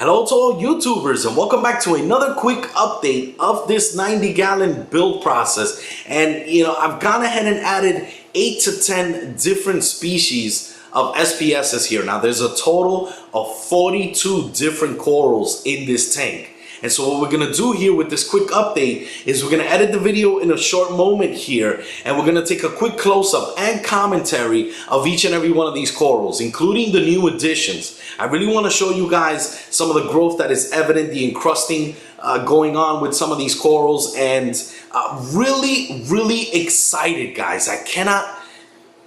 Hello to all YouTubers and welcome back to another quick update of this 90-gallon build process. And I've gone ahead and added 8 to 10 different species of SPSs here. Now there's a total of 42 different corals in this tank. And so what we're gonna do here with this quick update is we're gonna edit the video in a short moment here, and we're gonna take a quick close-up and commentary of each and every one of these corals, including the new additions. I really wanna show you guys some of the growth that is evident, the encrusting going on with some of these corals, and really excited, guys. I cannot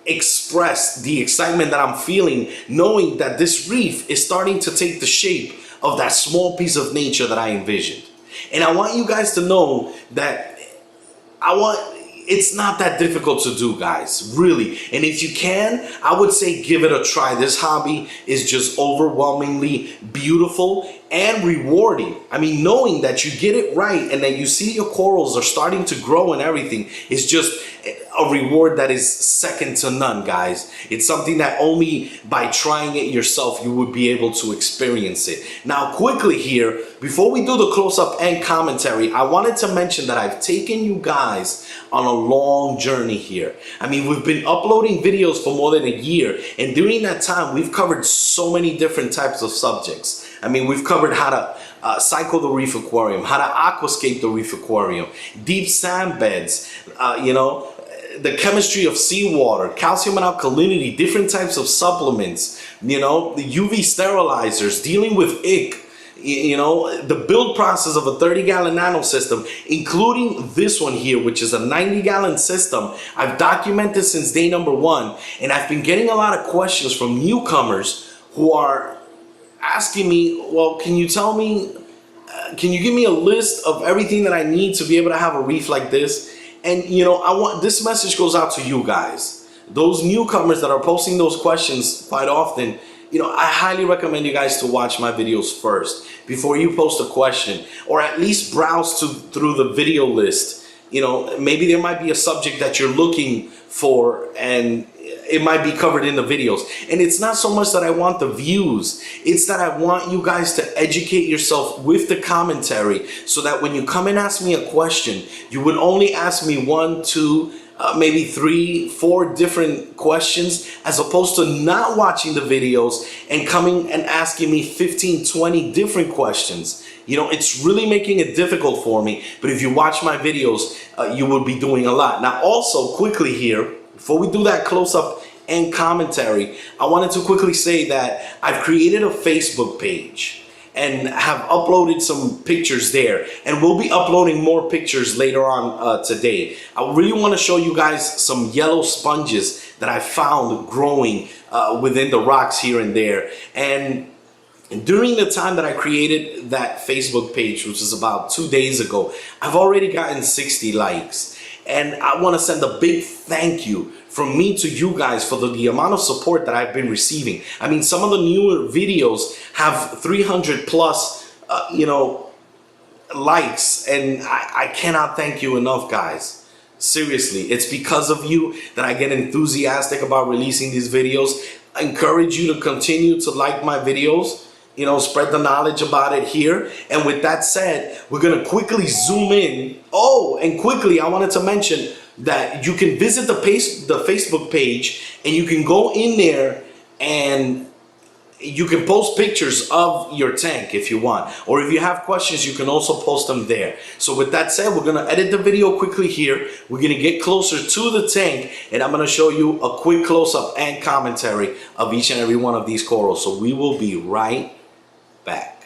express the excitement that I'm feeling knowing that this reef is starting to take the shape of that small piece of nature that I envisioned. And I want you guys to know that it's not that difficult to do, guys, really. And if you can, I would say give it a try. This hobby is just overwhelmingly beautiful and rewarding. I mean, knowing that you get it right and that you see your corals are starting to grow and everything is just a reward that is second to none, guys. It's something that only by trying it yourself you would be able to experience it. Now quickly here, before we do the close-up and commentary, I wanted to mention that I've taken you guys on a long journey here. I mean, we've been uploading videos for more than a year, and during that time we've covered so many different types of subjects. I mean, we've covered how to cycle the reef aquarium, how to aquascape the reef aquarium, deep sand beds, the chemistry of seawater, calcium and alkalinity, different types of supplements, the UV sterilizers, dealing with ick, the build process of a 30-gallon nano system, including this one here, which is a 90-gallon system. I've documented since day number 1, and I've been getting a lot of questions from newcomers who are asking me, well, can you tell me, can you give me a list of everything that I need to be able to have a reef like this? And this message goes out to you guys, those newcomers that are posting those questions quite often. I highly recommend you guys to watch my videos first before you post a question, or at least browse through the video list. Maybe there might be a subject that you're looking for and it might be covered in the videos. And it's not so much that I want the views, it's that I want you guys to educate yourself with the commentary, so that when you come and ask me a question, you would only ask me 1, 2, maybe 3, 4 different questions, as opposed to not watching the videos and coming and asking me 15, 20 different questions. It's really making it difficult for me, but if you watch my videos, you will be doing a lot. Now also, quickly here, before we do that close-up and commentary, I wanted to quickly say that I've created a Facebook page and have uploaded some pictures there, and we'll be uploading more pictures later on today. I really want to show you guys some yellow sponges that I found growing within the rocks here and there. And during the time that I created that Facebook page, which was about 2 days ago, I've already gotten 60 likes. And I want to send a big thank you from me to you guys for the amount of support that I've been receiving. I mean, some of the newer videos have 300 plus, likes, and I cannot thank you enough, guys. Seriously, it's because of you that I get enthusiastic about releasing these videos. I encourage you to continue to like my videos. Spread the knowledge about it here. And with that said, we're gonna quickly zoom in. Oh, and quickly, I wanted to mention that you can visit the Facebook page, and you can go in there and you can post pictures of your tank if you want, or if you have questions, you can also post them there. So with that said, we're gonna edit the video quickly here. We're gonna get closer to the tank, and I'm gonna show you a quick close-up and commentary of each and every one of these corals. So we will be right back.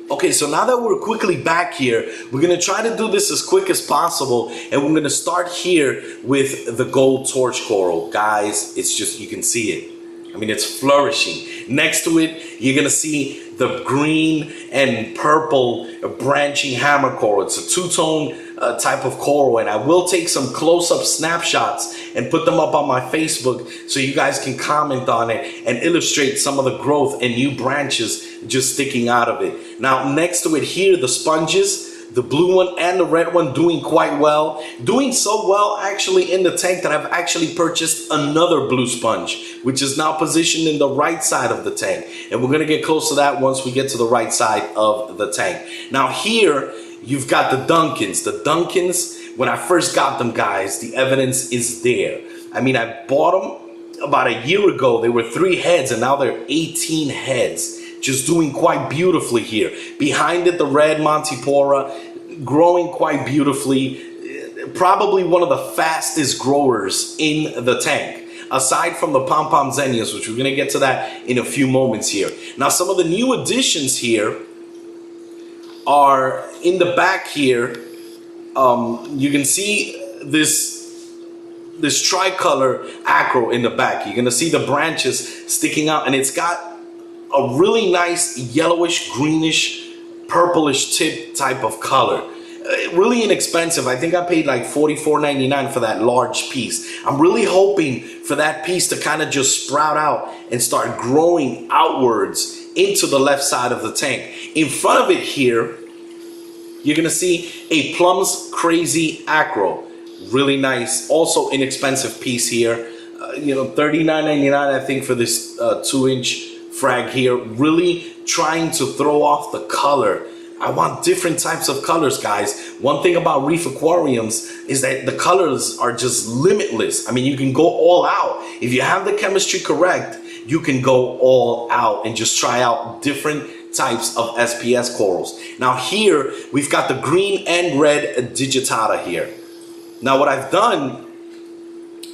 Okay, so now that we're quickly back here, we're gonna try to do this as quick as possible, and we're gonna start here with the gold torch coral. Guys, it's just, you can see it. I mean, it's flourishing. Next to it, you're gonna see the green and purple branching hammer coral. It's a two-tone type of coral, and I will take some close-up snapshots and put them up on my Facebook so you guys can comment on it and illustrate some of the growth and new branches just sticking out of it. Now, next to it here, the sponges, The blue one and the red one doing quite well. Doing so well actually in the tank that I've actually purchased another blue sponge, which is now positioned in the right side of the tank. And we're gonna get close to that once we get to the right side of the tank. Now here, you've got the Duncans. The Duncans, when I first got them, guys, the evidence is there. I mean, I bought them about a year ago. They were 3 heads and now they're 18 heads. Just doing quite beautifully here. Behind it, the red Montipora, growing quite beautifully. Probably one of the fastest growers in the tank, aside from the pom-pom zinnias, which we're gonna get to that in a few moments here. Now, some of the new additions here are in the back here. You can see this tricolor acro in the back. You're gonna see the branches sticking out, and it's got a really nice yellowish, greenish, purplish tip type of color. Really inexpensive. I think I paid like $44.99 for that large piece. I'm really hoping for that piece to kind of just sprout out and start growing outwards into the left side of the tank. In front of it here, you're gonna see a Plums Crazy Acro. Really nice, also inexpensive piece here. You know, $39.99 I think for this 2-inch frag here. Really trying to throw off the color. I want different types of colors, guys. One thing about Reef Aquariums is that the colors are just limitless. I mean, you can go all out. If you have the chemistry correct, you can go all out and just try out different types of SPS corals. Now here, we've got the green and red digitata here. Now what I've done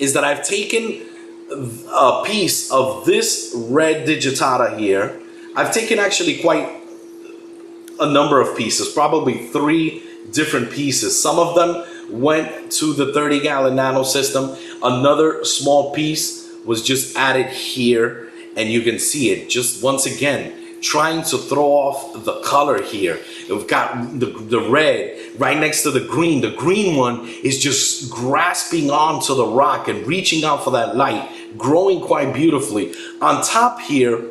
is that I've taken a piece of this red digitata here. I've taken actually quite a number of pieces, probably 3 different pieces. Some of them went to the 30-gallon nano system. Another small piece was just added here, and you can see it just once again trying to throw off the color here. We've got the red right next to the green. The green one is just grasping onto the rock and reaching out for that light, growing quite beautifully. On top here,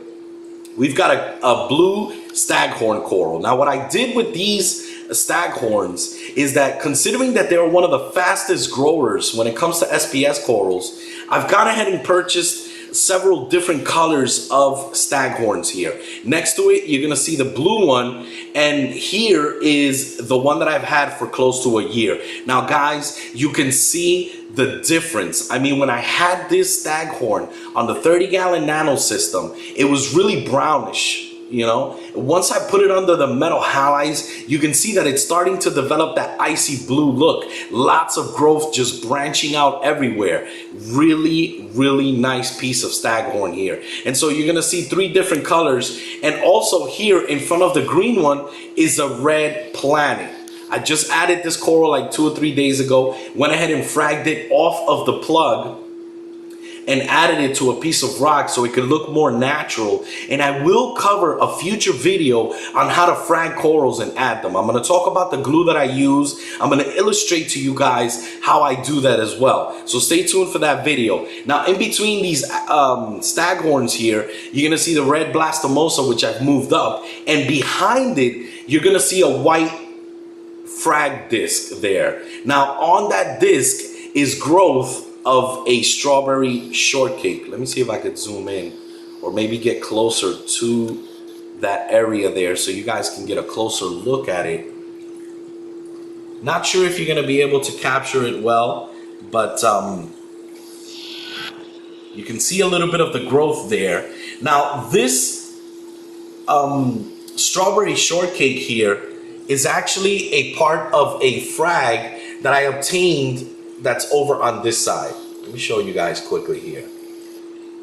we've got a blue Staghorn coral. Now what I did with these Staghorns is that, considering that they're one of the fastest growers when it comes to SPS corals, I've gone ahead and purchased several different colors of Staghorns here. Next to it, you're gonna see the blue one, and here is the one that I've had for close to a year. Now guys, you can see the difference. I mean, when I had this Staghorn on the 30-gallon nano system, it was really brownish. You know, once I put it under the metal halides, you can see that it's starting to develop that icy blue look. Lots of growth just branching out everywhere. Really, really nice piece of Staghorn here. And so you're gonna see 3 different colors. And also here in front of the green one is a red planet. I just added this coral like 2 or 3 days ago, went ahead and fragged it off of the plug and added it to a piece of rock so it could look more natural. And I will cover a future video on how to frag corals and add them. I'm gonna talk about the glue that I use. I'm gonna illustrate to you guys how I do that as well. So stay tuned for that video. Now in between these Staghorns here, you're gonna see the red Blastomosa, which I've moved up. And behind it, you're gonna see a white frag disc there. Now on that disc is growth of a strawberry shortcake. Let me see if I could zoom in or maybe get closer to that area there so you guys can get a closer look at it. Not sure if you're gonna be able to capture it well, but you can see a little bit of the growth there. Now this strawberry shortcake here is actually a part of a frag that I obtained that's over on this side. Let me show you guys quickly here.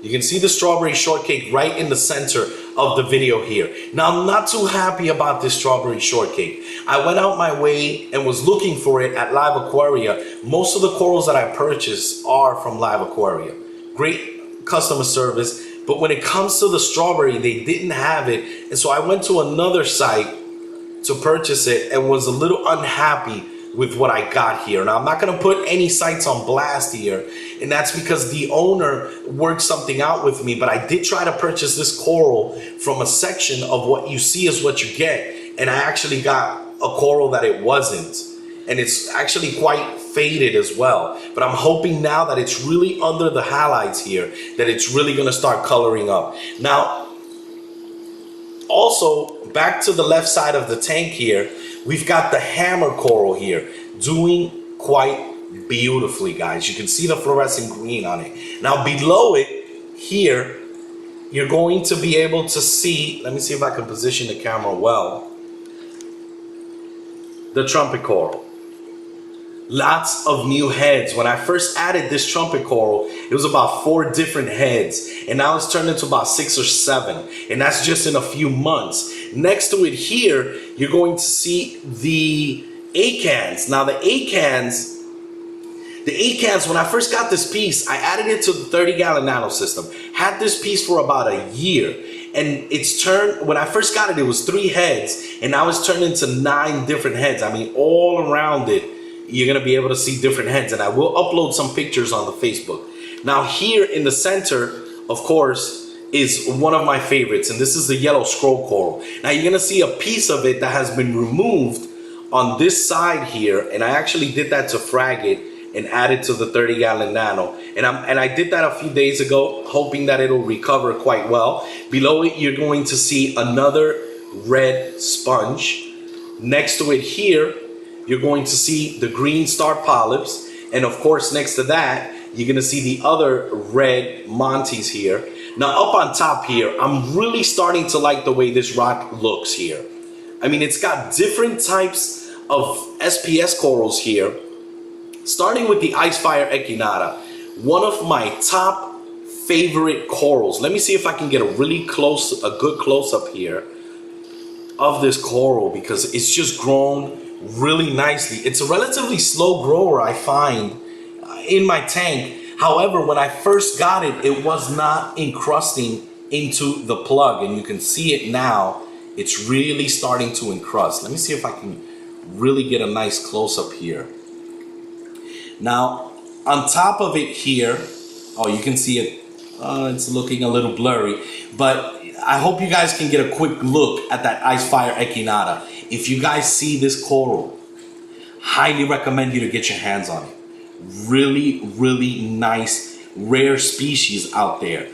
You can see the strawberry shortcake right in the center of the video here. Now I'm not too happy about this strawberry shortcake. I went out my way and was looking for it at Live Aquaria. Most of the corals that I purchased are from Live Aquaria. Great customer service, but when it comes to the strawberry, they didn't have it. And so I went to another site to purchase it and was a little unhappy with what I got here. Now I'm not gonna put any sites on blast here, and that's because the owner worked something out with me, but I did try to purchase this coral from a section of what you see is what you get, and I actually got a coral that it wasn't. And it's actually quite faded as well. But I'm hoping now that it's really under the halides here, that it's really gonna start coloring up. Now, also, back to the left side of the tank here, we've got the hammer coral here, doing quite beautifully, guys. You can see the fluorescent green on it. Now, below it here, you're going to be able to see, let me see if I can position the camera well, the trumpet coral. Lots of new heads. When I first added this trumpet coral, it was about 4 different heads, and now it's turned into about 6 or 7, and that's just in a few months. Next to it here, you're going to see the acans. Now the acans, when I first got this piece, I added it to the 30-gallon nano system. Had this piece for about a year, and it's turned, when I first got it, it was 3 heads, and now it's turned into 9 different heads. I mean, all around it, you're gonna be able to see different heads, and I will upload some pictures on the Facebook. Now here in the center, of course, is one of my favorites, and this is the yellow scroll coral. Now you're gonna see a piece of it that has been removed on this side here, and I actually did that to frag it and add it to the 30-gallon nano. And I did that a few days ago, hoping that it'll recover quite well. Below it, you're going to see another red sponge. Next to it here, you're going to see the green star polyps. And of course, next to that, you're gonna see the other red Montes here. Now up on top here, I'm really starting to like the way this rock looks here. I mean, it's got different types of SPS corals here, starting with the Ice Fire Echinata, one of my top favorite corals. Let me see if I can get a good close-up here of this coral, because it's just grown really nicely. It's a relatively slow grower, I find, in my tank. However, when I first got it, it was not encrusting into the plug, and you can see it now. It's really starting to encrust. Let me see if I can really get a nice close-up here. Now, on top of it here, oh, you can see it, it's looking a little blurry, but I hope you guys can get a quick look at that Ice Fire Echinata. If you guys see this coral, highly recommend you to get your hands on it. Really, really nice, rare species out there.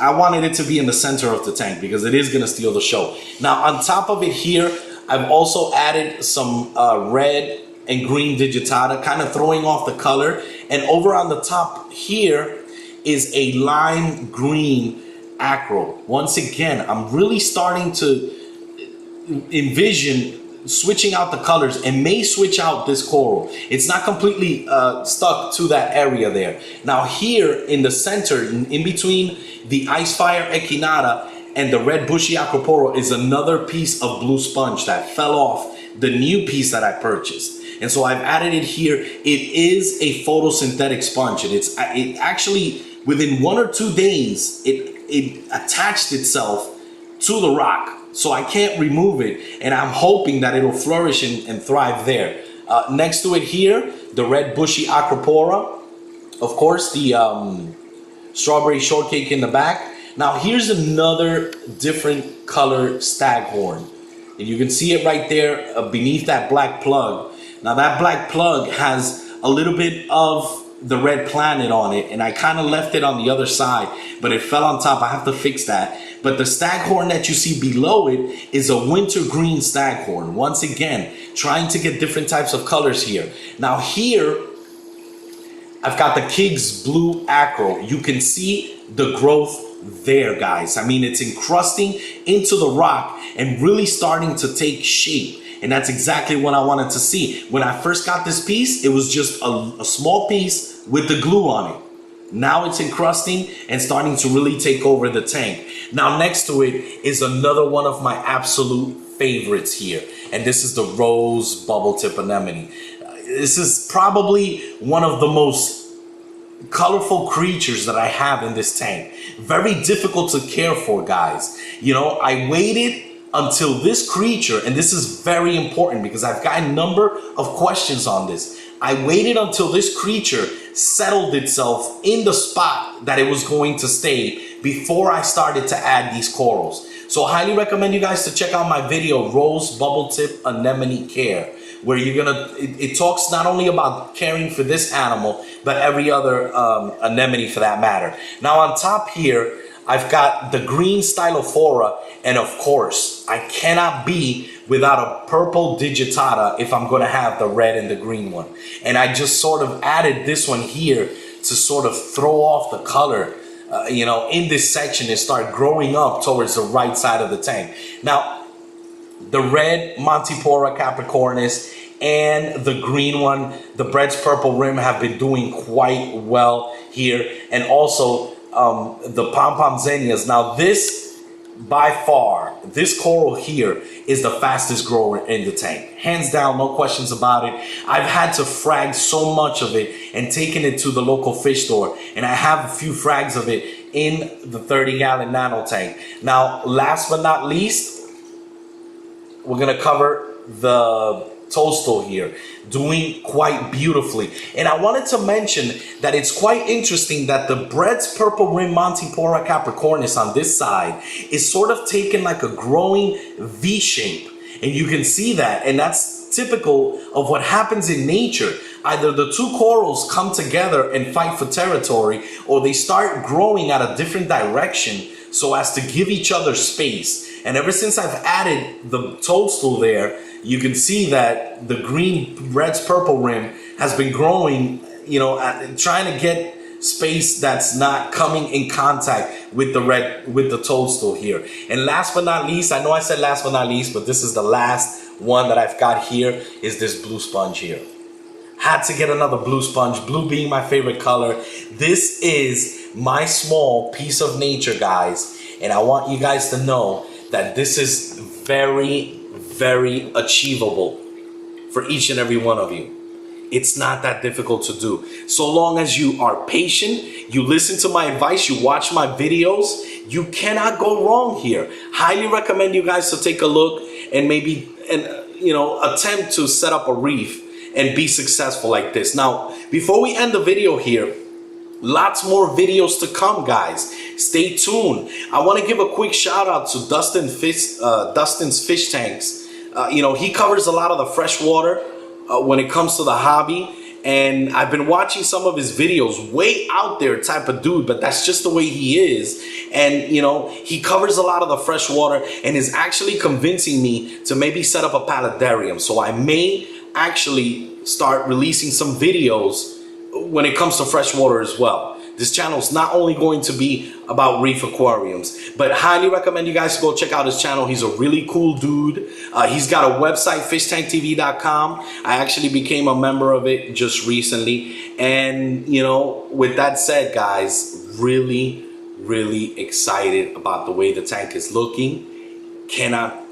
I wanted it to be in the center of the tank because it is gonna steal the show. Now, on top of it here, I've also added some red and green digitata, kind of throwing off the color. And over on the top here is a lime green acro. Once again, I'm really starting to envision switching out the colors, and may switch out this coral. It's not completely stuck to that area there. Now here in the center, in between the Ice Fire Echinata and the red bushy acropora, is another piece of blue sponge that fell off the new piece that I purchased. And so I've added it here. It is a photosynthetic sponge, and it actually, within 1 or 2 days, it attached itself to the rock. So I can't remove it, and I'm hoping that it'll flourish and thrive there. Next to it here, the red bushy acropora. Of course, the strawberry shortcake in the back. Now here's another different color staghorn. And you can see it right there beneath that black plug. Now that black plug has a little bit of the red planet on it, and I kind of left it on the other side, but it fell on top. I have to fix that. But the staghorn that you see below it is a winter green staghorn. Once again, trying to get different types of colors here. Now here, I've got the Kig's blue acro. You can see the growth there, guys. I mean, it's encrusting into the rock and really starting to take shape. And that's exactly what I wanted to see. When I first got this piece, it was just a small piece with the glue on it. Now it's encrusting and starting to really take over the tank. Now next to it is another one of my absolute favorites here. And this is the rose bubble tip anemone. This is probably one of the most colorful creatures that I have in this tank. Very difficult to care for, guys. You know, I waited until this creature, and this is very important because I've got a number of questions on this. I waited until this creature settled itself in the spot that it was going to stay before I started to add these corals. So I highly recommend you guys to check out my video, Rose Bubble Tip Anemone Care, where it talks not only about caring for this animal, but every other anemone for that matter. Now on top here, I've got the green Stylophora, and of course, I cannot be without a purple digitata if I'm gonna have the red and the green one. And I just sort of added this one here to sort of throw off the color, in this section and start growing up towards the right side of the tank. Now, the red Montipora capricornis and the green one, the Brett's purple rim, have been doing quite well here. And also the pom-pom zinnias. Now this, by far, this coral here is the fastest grower in the tank. Hands down, no questions about it. I've had to frag so much of it and taken it to the local fish store. And I have a few frags of it in the 30-gallon nano tank. Now, last but not least, we're gonna cover the toadstool here, doing quite beautifully. And I wanted to mention that it's quite interesting that the Brett's purple rim Montipora capricornis on this side is sort of taken like a growing V shape. And you can see that, and that's typical of what happens in nature. Either the two corals come together and fight for territory, or they start growing at a different direction so as to give each other space. And ever since I've added the toadstool there, you can see that the green Brett's purple rim has been growing, trying to get space that's not coming in contact with the toadstool here. And last but not least, I know I said last but not least, but this is the last one that I've got here, is this blue sponge here. Had to get another blue sponge, blue being my favorite color. This is my small piece of nature, guys. And I want you guys to know that this is very, very achievable for each and every one of you. It's not that difficult to do. So long as you are patient, you listen to my advice, you watch my videos, you cannot go wrong here. Highly recommend you guys to take a look and maybe attempt to set up a reef and be successful like this. Now, before we end the video here, lots more videos to come, guys. Stay tuned. I want to give a quick shout out to Dustin's Fish Tanks. He covers a lot of the freshwater when it comes to the hobby. And I've been watching some of his videos, way out there type of dude, but that's just the way he is. And, he covers a lot of the freshwater and is actually convincing me to maybe set up a paludarium. So I may actually start releasing some videos when it comes to freshwater as well. This channel is not only going to be about reef aquariums, but highly recommend you guys to go check out his channel. He's a really cool dude. He's got a website, fishthanktv.com. I actually became a member of it just recently. And, with that said, guys, really, really excited about the way the tank is looking. Cannot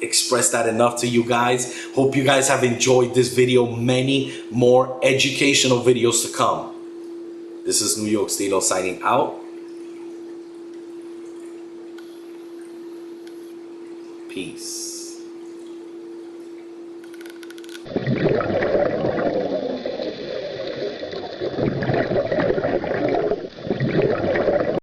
express that enough to you guys. Hope you guys have enjoyed this video. Many more educational videos to come. This is Newyorksteelo signing out. Peace.